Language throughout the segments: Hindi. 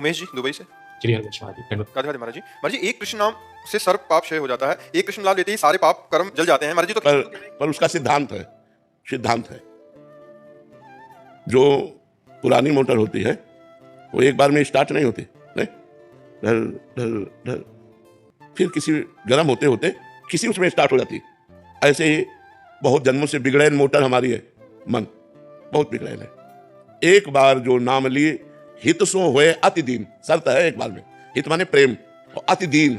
उमेश जी दुबई से। श्री हरिवंश महाराज जी, धन्यवाद। राधे राधे महाराज जी। महाराज जी, एक कृष्ण नाम से सर्व पाप क्षय हो जाता है, एक कृष्ण नाम लेते ही सारे पाप कर्म जल जाते हैं महाराज जी। तो पर उसका सिद्धांत है जो पुरानी मोटर होती है वो एक बार में स्टार्ट नहीं होती, नहीं ढर ढर ढर फिर किसी गर्म होते होते किसी उसमें स्टार्ट हो जाती। ऐसे ही बहुत जन्मों से बिगड़ैन मोटर हमारी है, मन बहुत बिगड़ैन है। एक बार जो नाम लिए हित सो होए अति दीन, शर्त है एक बार में। हित माने प्रेम, और अति दीन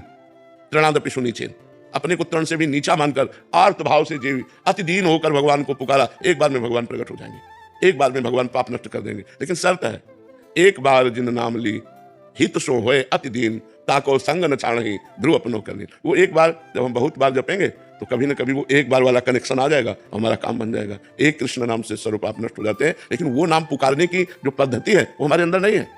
तृणादपि सुनीचेन, अपने को तृण से भी नीचा मानकर आर्त भाव से जीवी अति दीन होकर भगवान को पुकारा, एक बार में भगवान प्रकट हो जाएंगे, एक बार में भगवान पाप नष्ट कर देंगे। लेकिन शर्त है, एक बार जिन नाम ली हित सो होए अति दीन, ताको संग न छाणहि ध्रुव अपनो करनी। वो एक बार जब हम बहुत बार जपेंगे तो कभी ना कभी वो एक बार वाला कनेक्शन आ जाएगा, हमारा काम बन जाएगा। एक कृष्ण नाम से सर्व पाप नष्ट हो जाते हैं। लेकिन वो नाम पुकारने की जो पद्धति है वो हमारे अंदर नहीं है।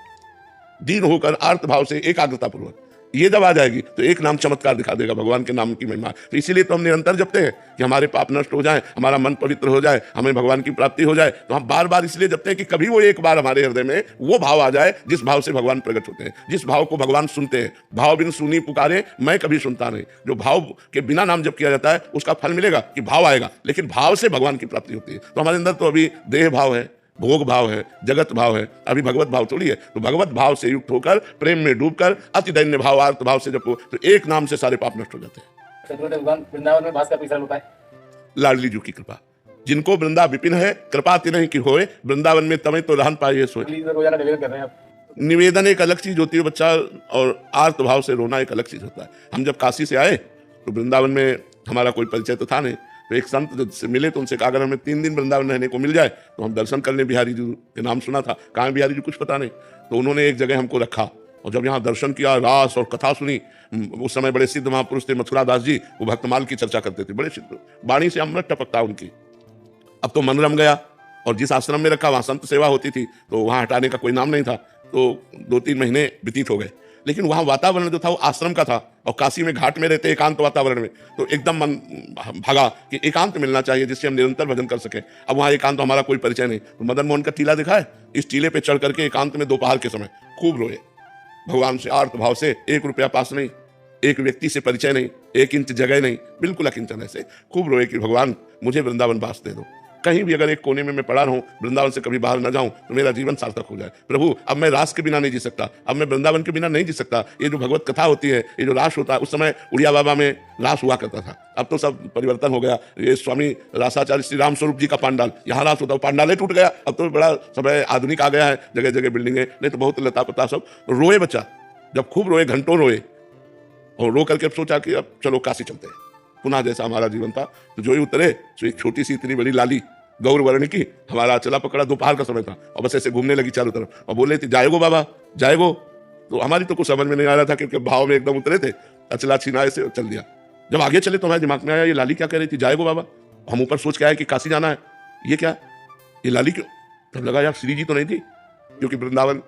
दीन होकर आर्त भाव से एकाग्रता पूर्वक ये जब आ जाएगी तो एक नाम चमत्कार दिखा देगा, भगवान के नाम की महिमा। तो इसीलिए तो हम निरंतर जपते हैं कि हमारे पाप नष्ट हो जाए, हमारा मन पवित्र हो जाए, हमें भगवान की प्राप्ति हो जाए। तो हम बार बार इसलिए जपते हैं कि कभी वो एक बार हमारे हृदय में वो भाव आ जाए जिस भाव से भगवान प्रकट होते हैं, जिस भाव को भगवान सुनते हैं। भाव बिन सुनी पुकारे मैं कभी सुनता नहीं। जो भाव के बिना नाम जप किया जाता है उसका फल मिलेगा कि भाव आएगा, लेकिन भाव से भगवान की प्राप्ति होती है। तो हमारे अंदर तो अभी देह भाव है, भोग भाव है, जगत भाव है, अभी भगवत भाव थोड़ी है। तो भगवत भाव से युक्त होकर प्रेम में डूबकर अति दैन्य भाव आर्त भाव से जपो तो एक नाम से सारे पाप नष्ट हो जाते हैं। वृंदावन में वास का कोई सरल उपाय? लाडली जी की कृपा, जिनको वृंदा विपिन है कृपा तिन्हि की होए, वृंदावन में तमें तो रहन पाइए सोए। रोजाना निवेदन कर रहे हैं आप? निवेदन एक अलग चीज होती है बच्चा, और आर्त भाव से रोना एक अलग चीज होता है। हम जब काशी से आए तो वृंदावन में हमारा कोई परिचय तो था नहीं, तो एक संत से मिले तो उनसे कहा अगर हमें 3 दिन वृंदावन रहने को मिल जाए तो हम दर्शन कर लें। बिहारी जी के नाम सुना था, कहाँ बिहारी जी कुछ पता नहीं। तो उन्होंने एक जगह हमको रखा और जब यहाँ दर्शन किया, रास और कथा सुनी। उस समय बड़े सिद्ध महापुरुष थे मथुरा दास जी, वो भक्तमाल की चर्चा करते थे, बड़े सिद्ध, वाणी से अमृत टपकता उनकी। अब तो मन रम गया, और जिस आश्रम में रखा वहाँ संत सेवा होती थी तो वहाँ हटाने का कोई नाम नहीं था। तो 2-3 महीने व्यतीत हो गए, लेकिन वहाँ वातावरण जो था वो आश्रम का था, और काशी में घाट में रहते एकांत वातावरण में, तो एकदम मन भागा कि एकांत मिलना चाहिए जिससे हम निरंतर भजन कर सकें। अब वहाँ एकांत हमारा कोई परिचय नहीं। तो मदन मोहन का टीला दिखा है, इस टीले पे चढ़ करके एकांत में दोपहर के समय खूब रोए भगवान से आर्त भाव से। 1 रुपया पास नहीं, एक व्यक्ति से परिचय नहीं, 1 इंच जगह नहीं, बिल्कुल अकिंचन ऐसे खूब रोए कि भगवान मुझे वृंदावन वास दे दो। कहीं भी अगर एक कोने में मैं पड़ा रहूं, वृंदावन से कभी बाहर न जाऊं तो मेरा जीवन सार्थक हो जाए। प्रभु अब मैं रास के बिना नहीं जी सकता, अब मैं वृंदावन के बिना नहीं जी सकता। ये जो भगवत कथा होती है, ये जो रास होता है, उस समय उड़िया बाबा में रास हुआ करता था, अब तो सब परिवर्तन हो गया। ये स्वामी रासाचार्य श्री राम स्वरूप जी का पांडाल, यहाँ रास होता, पांडाल टूट गया। अब तो बड़ा समय आधुनिक आ गया है, जगह जगह बिल्डिंगें, नहीं तो बहुत लता पता सब। रोए बच्चा, जब खूब रोए, घंटों रोए, और रो करके अब सोचा कि अब चलो काशी चलते हैं। पुनः जैसा हमारा जीवन था, तो जो ही उतरे तो एक छोटी सी इतनी बड़ी लाली गौर वर्ण की हमारा चला पकड़ा, दोपहर का समय था, और बस ऐसे घूमने लगी चारों तरफ और बोले थे जाएगो बाबा जाएगो। तो हमारी तो कुछ समझ में नहीं आ रहा था क्योंकि भाव में एकदम उतरे थे, अचला छीना से चल दिया। जब आगे चले तो हमारे दिमाग में आया ये लाली क्या कह रही थी, जाएगो बाबा। हम ऊपर सोच के आए कि काशी जाना है, ये क्या, ये लाली क्यों। तब लगा यार श्री जी तो नहीं थी, क्योंकि वृंदावन।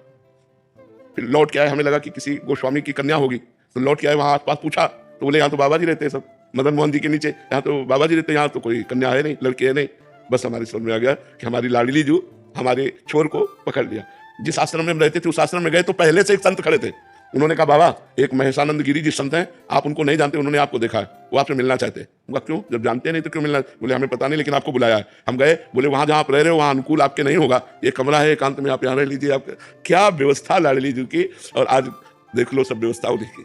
फिर लौट के आए, हमें लगा कि किसी गोस्वामी की कन्या होगी, तो लौट के आए, वहां आसपास पूछा तो बोले यहाँ तो बाबा जी रहते हैं सब, मदन मोहन जी के नीचे, यहाँ तो बाबा जी रहते हैं, यहाँ तो कोई कन्या है नहीं, लड़की है नहीं। बस हमारी समझ में आ गया कि हमारी लाडली जो हमारे छोर को पकड़ लिया। जिस आश्रम में हम रहते थे उस आश्रम में गए तो पहले से एक संत खड़े थे। उन्होंने कहा बाबा एक महेशानंद गिरी जी संत हैं, आप उनको नहीं जानते, उन्होंने आपको देखा है, वो आपसे मिलना चाहते हैं। उनका क्यों, जब जानते नहीं तो क्यों मिलना। बोले हमें पता नहीं, लेकिन आपको बुलाया है। हम गए, बोले वहां जहाँ आप रह रहे हो वहाँ अनुकूल आपके नहीं होगा, ये कमरा है एकांत में, आप यहाँ रह लीजिए। आप क्या व्यवस्था लाडली जी की, और आज देख लो सब व्यवस्था देखी।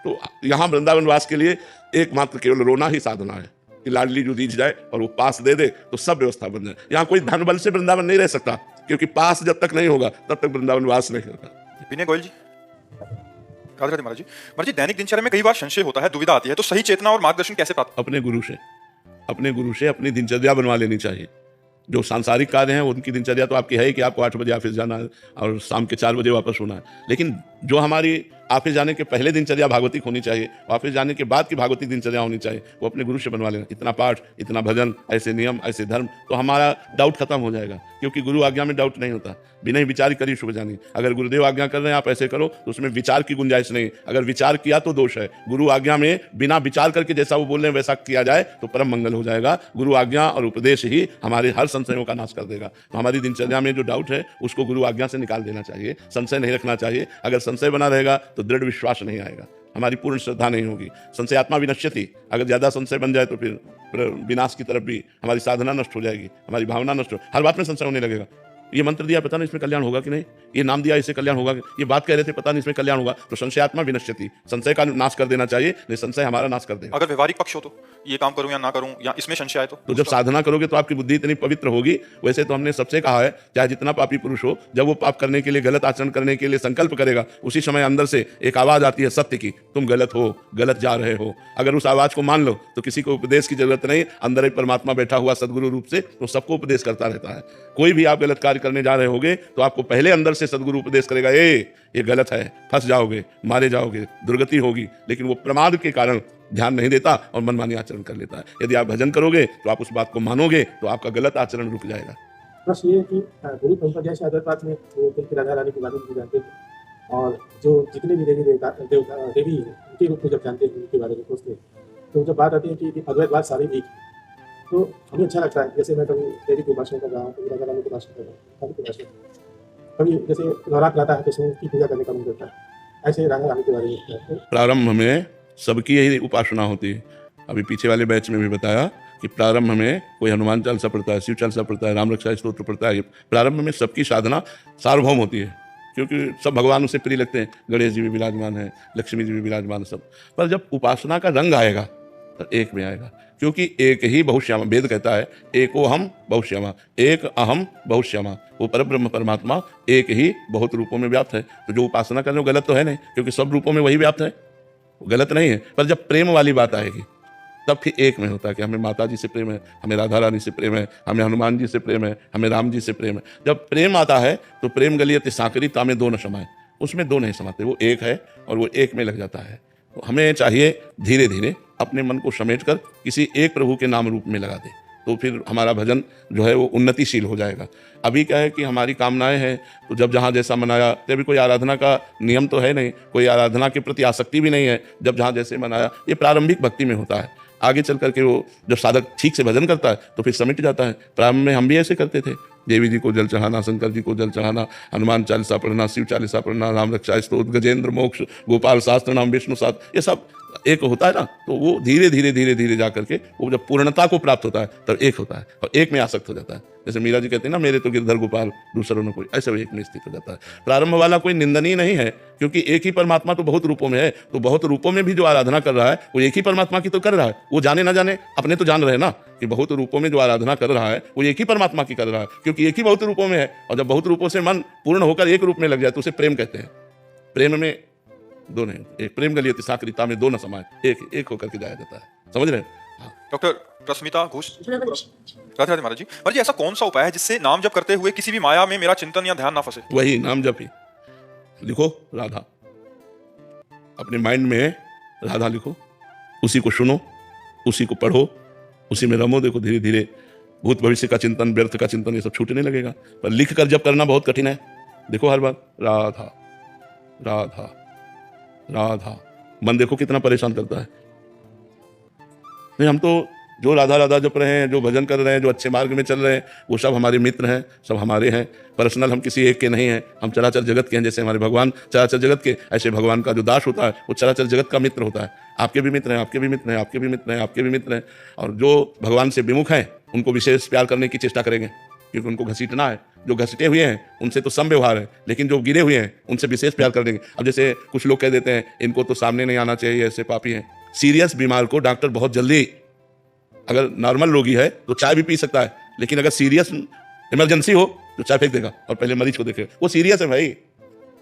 तो यहाँ वृंदावन वास के लिए एकमात्र केवल रोना ही साधना है कि लाडली जो रीझ जाए और वो पास दे दे तो सब व्यवस्था बन जाए। यहाँ कोई धन बल से वृंदावन नहीं रह सकता, क्योंकि पास जब तक नहीं होगा तब तक वृंदावन वास नहीं होगा। विनय गोयल जी। राधे राधे महाराज जी। महाराज जी, दैनिक दिनचर्या में कई बार संशय होता है, दुविधा आती है, तो सही चेतना और मार्गदर्शन कैसे प्राप्त? अपने गुरु से अपनी दिनचर्या बनवा लेनी चाहिए। जो सांसारिक कार्य हैं उनकी दिनचर्या तो आपकी है कि आपको 8 बजे ऑफिस जाना है और शाम के 4 बजे वापस होना है, लेकिन जो हमारी ऑफिस जाने के पहले दिनचर्या भागवतिक होनी चाहिए, ऑफिस जाने के बाद की भागवतिक दिनचर्या होनी चाहिए। वो अपने गुरु से बनवा लेना, इतना पाठ, इतना भजन, ऐसे नियम, ऐसे धर्म, तो हमारा डाउट खत्म हो जाएगा। क्योंकि गुरु आज्ञा में डाउट नहीं होता। बिना ही विचार करी शुभ जानी। अगर गुरुदेव आज्ञा कर रहे हैं आप ऐसे करो, तो उसमें विचार की गुंजाइश नहीं। अगर विचार किया तो दोष है। गुरु आज्ञा में बिना विचार करके जैसा वो बोल रहे हैं वैसा किया जाए तो परम मंगल हो जाएगा। गुरु आज्ञा और उपदेश ही हमारे हर संशयों का नाश कर देगा। तो हमारी दिनचर्या में जो डाउट है उसको गुरु आज्ञा से निकाल देना चाहिए, संशय नहीं रखना चाहिए। अगर संशय बना रहेगा तो दृढ़ विश्वास नहीं आएगा, हमारी पूर्ण श्रद्धा नहीं होगी। संशयात्मा विनश्यति, अगर ज्यादा संशय बन जाए तो फिर विनाश की तरफ भी हमारी साधना नष्ट हो जाएगी, हमारी भावना नष्ट हो, हर बात में संशय होने लगेगा। ये मंत्र दिया पता नहीं इसमें कल्याण होगा कि नहीं, ये नाम दिया इससे कल्याण होगा, ये बात कह रहे थे पता नहीं इसमें कल्याण होगा। तो संशयात्मा विनश्यति, संशय का नाश कर देना चाहिए, नहीं संशय हमारा नाश कर देगा। अगर व्यवहारिक पक्ष हो तो ये काम करूं या ना करूं, या इसमें संशय आए तो जब साधना करोगे तो आपकी बुद्धि इतनी पवित्र होगी। वैसे तो हमने सबसे कहा है, चाहे जितना पापी पुरुष हो, जब वो पाप करने के लिए, गलत आचरण करने के लिए संकल्प करेगा, उसी समय अंदर से एक आवाज आती है सत्य की, तुम गलत हो, गलत जा रहे हो। अगर उस आवाज को मान लो तो किसी को उपदेश की जरूरत नहीं, अंदर एक परमात्मा बैठा हुआ सदगुरु रूप से, तो सबको उपदेश करता रहता है। कोई भी आप गलत कार्य करने जा रहे होगे तो आपको पहले अंदर से सदगुरु उपदेश करेगा, ये गलत है, फंस जाओगे, मारे जाओगे, दुर्गति होगी। लेकिन वो प्रमाद के कारण ध्यान नहीं देता और मनमानी आचरण कर लेता है। यदि आप भजन करोगे तो आप उस बात को मानोगे तो आपका गलत आचरण रुक जाएगा। प्रश्न ये है कि गुरु परंपरा जैसे आदरपात में वो फिर राधा रानी के बारे में भी जानते हैं, और जो जितने भी देवी देवता देवी हैं उनके रूप में जब जानते हैं, उनके बारे में सोचते हैं, तो जब बात आती है कि अद्वैतवाद सारे एक है, तो हमें अच्छा लगता है। जैसे मैं कभी देवी की उपासना कर रहा हूँ, कभी राधा रानी की उपासना कर रहा हूँ, काली की उपासना, कभी जैसे नवरात्र आता है तो सूर्य की पूजा करने का मन करता है, ऐसे राधा रानी के बारे में। प्रारंभ में सबकी यही उपासना होती है। अभी पीछे वाले बैच में भी बताया कि प्रारंभ में कोई हनुमान चालीसा पढ़ता है, शिव चालीसा पढ़ता है, राम रक्षा स्तोत्र पढ़ता है। प्रारंभ में सबकी साधना सार्वभौम होती है, क्योंकि सब भगवान उसे प्रिय लगते हैं। गणेश जी भी विराजमान है, लक्ष्मी जी भी विराजमान, सब। पर जब उपासना का रंग आएगा तो एक में आएगा, क्योंकि एक ही बहुश्यामा, वेद कहता है एको हम बहुश्यामा, एक अहम बहुश्यामा। वो परब्रह्म परमात्मा एक ही बहुत रूपों में व्याप्त है। तो जो उपासना कर रहे हो गलत तो है नहीं, क्योंकि सब रूपों में वही व्याप्त है, गलत नहीं है। पर जब प्रेम वाली बात आएगी तब फिर एक में होता है कि हमें माता जी से प्रेम है, हमें राधा रानी से प्रेम है, हमें हनुमान जी से प्रेम है, हमें राम जी से प्रेम है। जब प्रेम आता है तो प्रेम गलियत साकरी तामे दो न समाए, उसमें दो नहीं समाते, वो एक है और वो एक में लग जाता है। तो हमें चाहिए धीरे धीरे अपने मन को समेट कर किसी एक प्रभु के नाम रूप में लगा दे, तो फिर हमारा भजन जो है वो उन्नतिशील हो जाएगा। अभी क्या है कि हमारी कामनाएं हैं, तो जब जहाँ जैसा मनाया, तो अभी कोई आराधना का नियम तो है नहीं, कोई आराधना के प्रति आसक्ति भी नहीं है। जब जहाँ जैसे मनाया, ये प्रारंभिक भक्ति में होता है। आगे चल करके वो जब साधक ठीक से भजन करता है तो फिर समिट जाता है। प्रारंभ में हम भी ऐसे करते थे, देवी जी को जल चढ़ाना, शंकर जी को जल चढ़ाना, हनुमान चालीसा पढ़ना, शिव चालीसा पढ़ना, राम रक्षा स्तोत्र, गजेंद्र मोक्ष, गोपाल शास्त्र नाम, विष्णु शास्त्र, ये सब एक होता है ना। तो वो धीरे धीरे धीरे धीरे जा करके वो जब पूर्णता को प्राप्त होता है तब एक होता है और एक में आसक्त हो जाता है। जैसे मीरा जी कहते हैं ना, मेरे तो गिरधर गोपाल दूसरों ने कोई, ऐसे वो एक में स्थित हो जाता है। प्रारंभ वाला कोई निंदनीय नहीं है, क्योंकि एक ही परमात्मा तो बहुत रूपों में है। तो बहुत रूपों में भी जो आराधना कर रहा है वो एक ही परमात्मा की तो कर रहा है। वो जाने ना जाने, अपने तो जान रहे हैं ना कि बहुत रूपों में जो आराधना कर रहा है वो एक ही परमात्मा की कर रहा है, क्योंकि एक ही बहुत रूपों में है। और जब बहुत रूपों से मन पूर्ण होकर एक रूप में लग जाए तो उसे प्रेम कहते हैं। प्रेम में दो नहीं, एक प्रेम गलियत साकरिता में दो न समाए, एक होकर के जाया जाता है। समझ रहे हैं? डॉक्टर रश्मिता घोष, राधे राधे महाराज जी। महाराज जी, ऐसा कौन सा उपाय है जिससे नाम जप करते हुए किसी भी माया में मेरा चिंतन या ध्यान ना फंसे? वही नाम जप ही। लिखो राधा, अपने माइंड में राधा लिखो, उसी को सुनो, उसी को पढ़ो, उसी में रमो। देखो धीरे धीरे भूत भविष्य का चिंतन, व्यर्थ का चिंतन, ये सब छूटने लगेगा। पर लिख कर जब करना बहुत कठिन है। देखो हर बार राधा राधा राधा, मन देखो कितना परेशान करता है। नहीं, हम तो जो राधा राधा जप रहे हैं, जो भजन कर रहे हैं, जो अच्छे मार्ग में चल रहे हैं, वो सब हमारे मित्र हैं, सब हमारे हैं। पर्सनल हम किसी एक के नहीं हैं, हम चराचर जगत के हैं। जैसे हमारे भगवान चराचर जगत के, ऐसे भगवान का जो दास होता है वो चराचर जगत का मित्र होता है। आपके भी मित्र हैं, आपके भी मित्र हैं, आपके भी मित्र हैं, आपके भी मित्र हैं। और जो भगवान से विमुख हैं उनको विशेष प्यार करने की चेष्टा करेंगे, क्योंकि उनको घसीटना है। जो घसीटे हुए हैं उनसे तो सम व्यवहार है, लेकिन जो गिरे हुए हैं उनसे विशेष प्यार कर देंगे। अब जैसे कुछ लोग कह देते हैं इनको तो सामने नहीं आना चाहिए, ऐसे पापी हैं। सीरियस बीमार को डॉक्टर बहुत जल्दी, अगर नॉर्मल रोगी है तो चाय भी पी सकता है, लेकिन अगर सीरियस इमरजेंसी हो तो चाय फेंक देगा और पहले मरीज को देखे। वो सीरियस है भाई,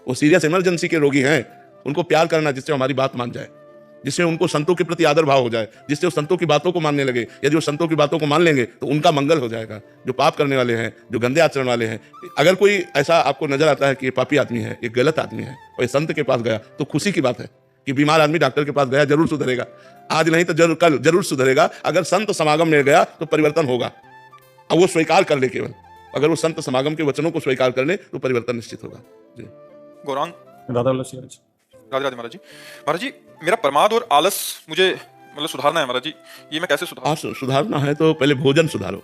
वो सीरियस इमरजेंसी के रोगी हैं। उनको प्यार करना जिससे हमारी बात मान जाए, जिससे उनको संतों के प्रति आदर भाव हो जाए, जिससे वो संतों की बातों को मानने लगे। यदि वो संतों की बातों को मान लेंगे तो उनका मंगल हो जाएगा। जो पाप करने वाले हैं, जो गंदे आचरण वाले हैं, अगर कोई ऐसा आपको नजर आता है कि ये पापी आदमी है, ये गलत आदमी है, और ये संत के पास गया, तो खुशी की बात है कि बीमार आदमी डॉक्टर के पास गया, जरूर सुधरेगा। आज नहीं तो जरूर कल जरूर सुधरेगा। अगर संत समागम में गया तो परिवर्तन होगा। अब वो स्वीकार कर ले, केवल अगर वो संत समागम के वचनों को स्वीकार कर ले तो परिवर्तन निश्चित होगा। जी गौरांग। राधा वल्लभ सिंह। राधे राधे महाराज जी। महाराज जी, मेरा प्रमाद और आलस मुझे मतलब सुधारना है महाराज जी, ये मैं कैसे सुधारूं? आप सुधारना है तो पहले भोजन सुधारो।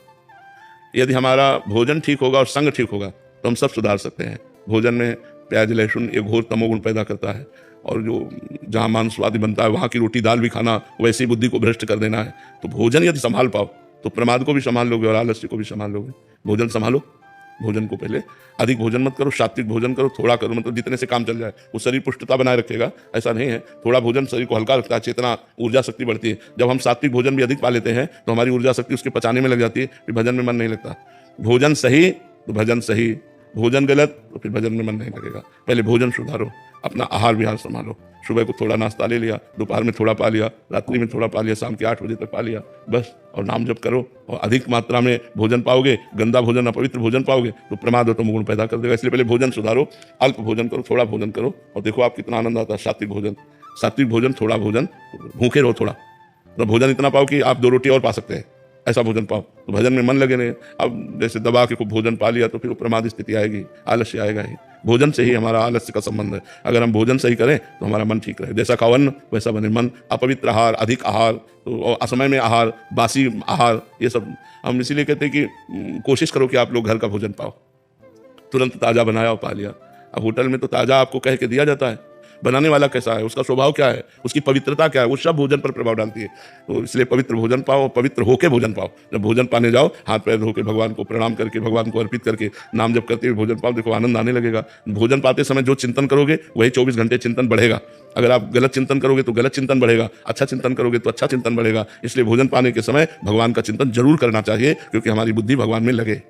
यदि हमारा भोजन ठीक होगा और संग ठीक होगा तो हम सब सुधार सकते हैं। भोजन में प्याज लहसुन ये घोर तमोगुण पैदा करता है, और जो जहाँ मांस स्वादी बनता है वहाँ की रोटी दाल भी खाना वैसी बुद्धि को भ्रष्ट कर देना है। तो भोजन यदि संभाल पाओ तो प्रमाद को भी संभाल लोगे और आलस्य को भी संभाल लोगे। भोजन संभालो, भोजन को पहले अधिक भोजन मत करो, सात्विक भोजन करो, थोड़ा करो, मतलब जितने से काम चल जाए। वो शरीर पुष्टता बनाए रखेगा, ऐसा नहीं है। थोड़ा भोजन शरीर को हल्का रखता है, चेतना ऊर्जा शक्ति बढ़ती है। जब हम सात्विक भोजन भी अधिक पा लेते हैं तो हमारी ऊर्जा शक्ति उसके पचाने में लग जाती है, फिर भजन में मन नहीं लगता। भोजन सही तो भजन सही, भोजन गलत तो फिर भजन में मन नहीं लगेगा। पहले भोजन सुधारो, अपना आहार विहार संभालो। सुबह को थोड़ा नाश्ता ले लिया, दोपहर में थोड़ा पा लिया, रात्रि में थोड़ा पा लिया, शाम के 8 बजे तक पा लिया, बस। और नाम जप करो, और अधिक मात्रा में भोजन पाओगे, गंदा भोजन अपवित्र भोजन पाओगे तो प्रमाद और तमोगुण पैदा कर देगा। इसलिए पहले भोजन सुधारो, अल्प भोजन करो, थोड़ा भोजन करो, और देखो आप कितना आनंद आता है। सात्विक भोजन, सात्विक भोजन, थोड़ा भोजन, भूखे रहो थोड़ा, तो भोजन इतना पाओ कि आप 2 रोटी और पा सकते हैं, ऐसा भोजन पाओ तो भजन में मन लगे नहीं। अब जैसे दबा के खूब भोजन पा लिया तो फिर वो प्रमाद स्थिति आएगी, आलस्य आएगा ही। भोजन से ही हमारा आलस्य का संबंध है। अगर हम भोजन सही करें तो हमारा मन ठीक रहे। जैसा खाओ अन्न वैसा बने मन। अपवित्र आहार, अधिक आहार, तो असमय में आहार, बासी आहार, ये सब हम इसीलिए कहते हैं कि कोशिश करो कि आप लोग घर का भोजन पाओ, तुरंत ताज़ा बनाया और पा लिया। अब होटल में तो ताज़ा आपको कह के दिया जाता है, बनाने वाला कैसा है, उसका स्वभाव क्या है, उसकी पवित्रता क्या है, वो सब भोजन पर प्रभाव डालती है। तो इसलिए पवित्र भोजन पाओ, पवित्र होके भोजन पाओ। जब भोजन पाने जाओ, हाथ पैर धो के भगवान को प्रणाम करके, भगवान को अर्पित करके, नाम जप करते हुए भोजन पाओ, देखो आनंद आने लगेगा। भोजन पाते समय जो चिंतन करोगे वही 24 घंटे चिंतन बढ़ेगा। अगर आप गलत चिंतन करोगे तो गलत चिंतन बढ़ेगा, अच्छा चिंतन करोगे तो अच्छा चिंतन बढ़ेगा। इसलिए भोजन पाने के समय भगवान का चिंतन जरूर करना चाहिए, क्योंकि हमारी बुद्धि भगवान में लगे।